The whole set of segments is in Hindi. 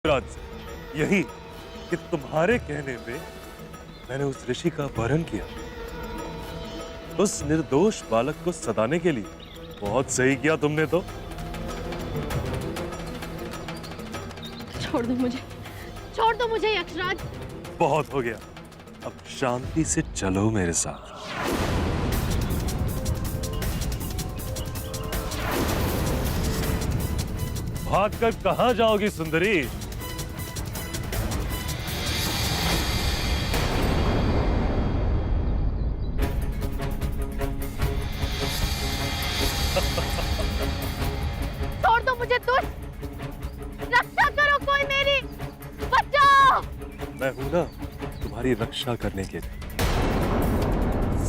राज, यही कि तुम्हारे कहने पे मैंने उस ऋषि का अपहरण किया। उस निर्दोष बालक को सताने के लिए बहुत सही किया तुमने तो। छोड़ दो मुझे यक्षराज। बहुत हो गया, अब शांति से चलो मेरे साथ। भागकर कहां जाओगी सुंदरी? छोड़ दो मुझे, दुष्ट! रक्षा करो कोई मेरी, बचाओ! मैं हूं ना तुम्हारी रक्षा करने के लिए,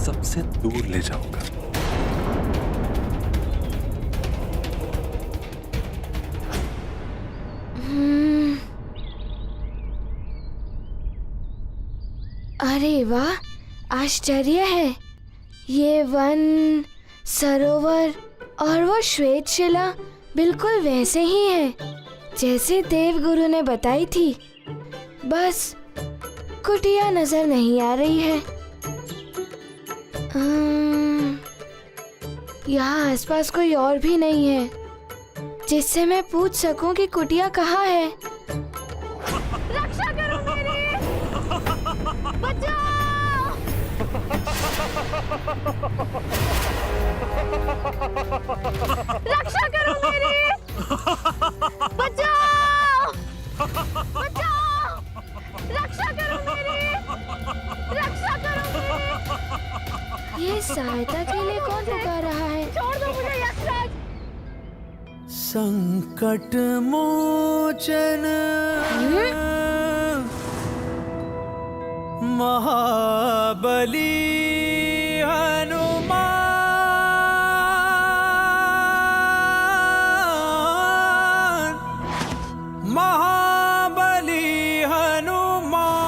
सबसे दूर ले जाऊंगा। अरे वाह, आश्चर्य है। ये वन, सरोवर और वो श्वेत शिला बिल्कुल वैसे ही है जैसे देवगुरु ने बताई थी। बस कुटिया नजर नहीं आ रही है। यहाँ आसपास कोई और भी नहीं है जिससे मैं पूछ सकूं कि कुटिया कहाँ है। रक्षा करो मेरी, बचाओ! रक्षा करो मेरी, बचाओ! बचाओ! रक्षा करो मेरी, रक्षा करो मेरी। ये सहायता के लिए कौन पुकार रहा है? छोड़ दो मुझे यक्षराज। संकट मोचन महाबली हनुमान, महाबली हनुमान।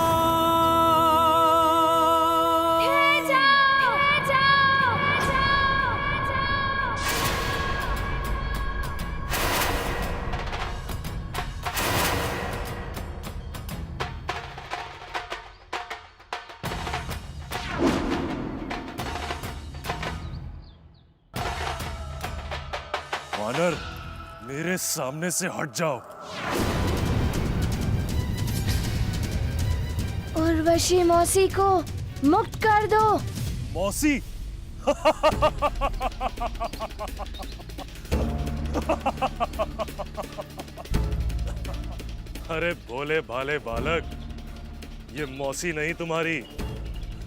वानर, मेरे सामने से हट जाओ। उर्वशी मौसी को मुक्त कर दो। मौसी? अरे भोले भाले बालक, ये मौसी नहीं तुम्हारी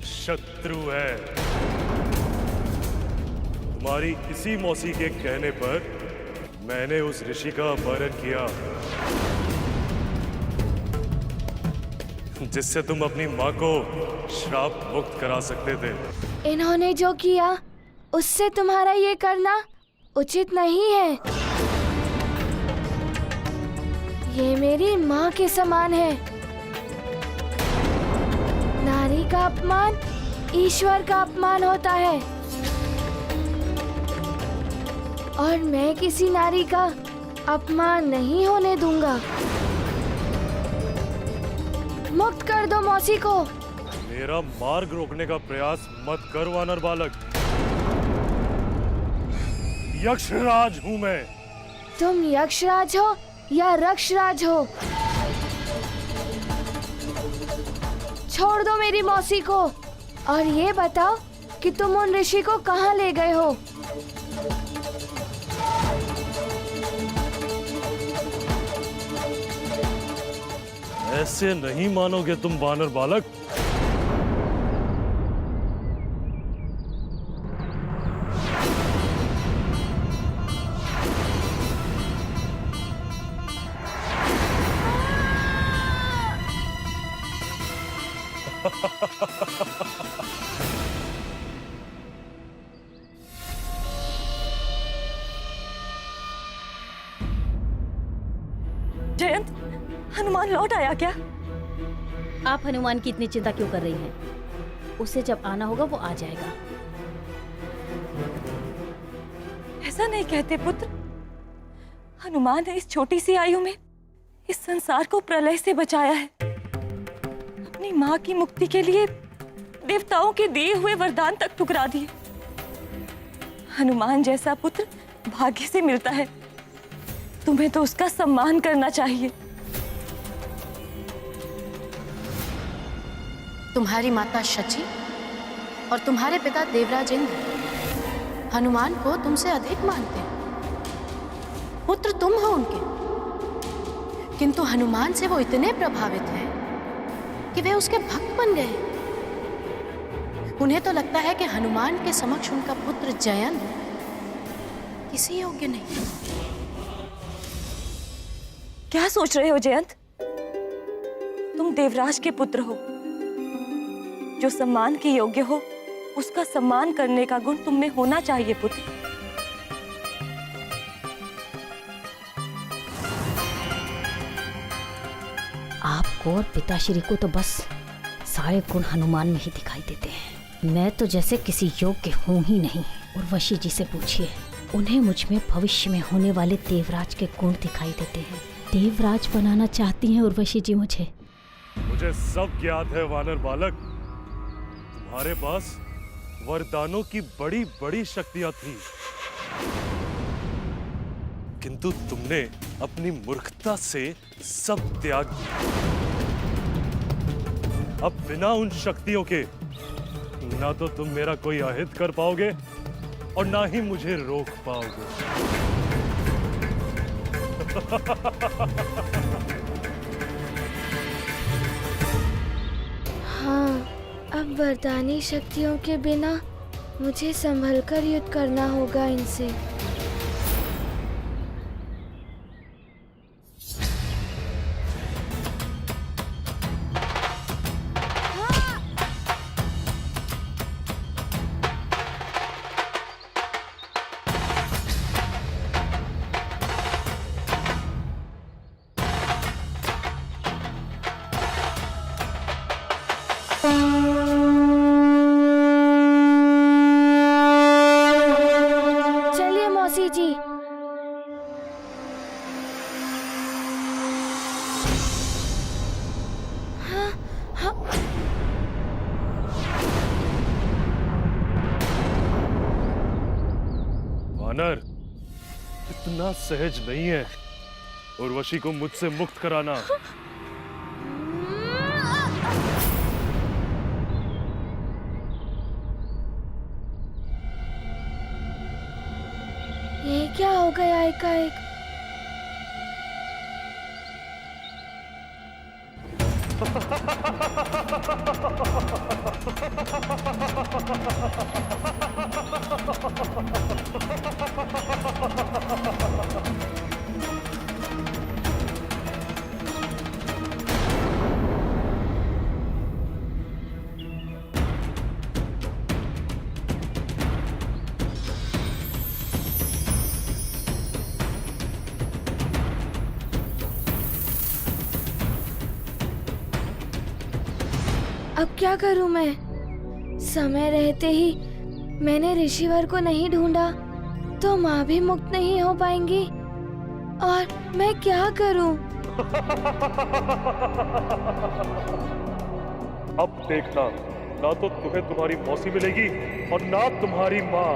शत्रु है। तुम्हारी इसी मौसी के कहने पर मैंने उस ऋषि का अपहरण किया, जिससे तुम अपनी माँ को श्राप मुक्त करा सकते थे। इन्होंने जो किया उससे तुम्हारा ये करना उचित नहीं है। ये मेरी माँ के समान है। नारी का अपमान ईश्वर का अपमान होता है, और मैं किसी नारी का अपमान नहीं होने दूंगा। मुक्त कर दो मौसी को। मेरा मार्ग रोकने का प्रयास मत कर वानर बालक। यक्षराज हूं मैं। तुम यक्षराज हो या रक्षराज हो, छोड़ दो मेरी मौसी को और ये बताओ कि तुम उन ऋषि को कहाँ ले गए हो। ऐसे नहीं मानोगे तुम वानर बालक। जयंत, हनुमान लौट आया क्या? आप हनुमान की इतनी चिंता क्यों कर रही हैं? उसे जब आना होगा वो आ जाएगा। ऐसा नहीं कहते पुत्र। हनुमान इस छोटी सी आयु में इस संसार को प्रलय से बचाया है। अपनी माँ की मुक्ति के लिए देवताओं के दिए हुए वरदान तक ठुकरा दिए। हनुमान जैसा पुत्र भाग्य से मिलता है, तुम्हें तो उसका सम्मान करना चाहिए। तुम्हारी माता शची और तुम्हारे पिता देवराज इंद्र हनुमान को तुमसे अधिक मानते हैं। पुत्र तुम हो उनके, किंतु हनुमान से वो इतने प्रभावित हैं कि वे उसके भक्त बन गए। उन्हें तो लगता है कि हनुमान के समक्ष उनका पुत्र जयंत किसी योग्य नहीं। क्या सोच रहे हो जयंत? तुम देवराज के पुत्र हो। जो सम्मान के योग्य हो उसका सम्मान करने का गुण तुम में होना चाहिए पुत्र। आपको और पिताश्री को तो बस सारे गुण हनुमान में ही दिखाई देते हैं। मैं तो जैसे किसी योग्य हूं ही नहीं। उर्वशी जी से पूछिए, उन्हें मुझ में भविष्य में होने वाले देवराज के गुण दिखाई देते हैं। देवराज बनाना चाहती हैं उर्वशी जी मुझे। मुझे सब ज्ञात है वानर बालक, तुम्हारे पास वरदानों की बड़ी बड़ी शक्तियां थी, किंतु तुमने अपनी मूर्खता से सब त्याग दिया। अब बिना उन शक्तियों के ना तो तुम मेरा कोई अहित कर पाओगे और ना ही मुझे रोक पाओगे। हाँ, अब वरदानी शक्तियों के बिना मुझे संभलकर युद्ध करना होगा इनसे। चलिए मौसी जी। हाँ, हाँ। वानर, इतना सहज नहीं है उर्वशी को मुझसे मुक्त कराना। ये क्या हो गया एकाएक? अब क्या करूं मैं? समय रहते ही मैंने ऋषिवर को नहीं ढूंढा तो माँ भी मुक्त नहीं हो पाएंगी। और मैं क्या करूं? अब देखना, ना तो तुम्हें तुम्हारी मौसी मिलेगी और ना तुम्हारी माँ।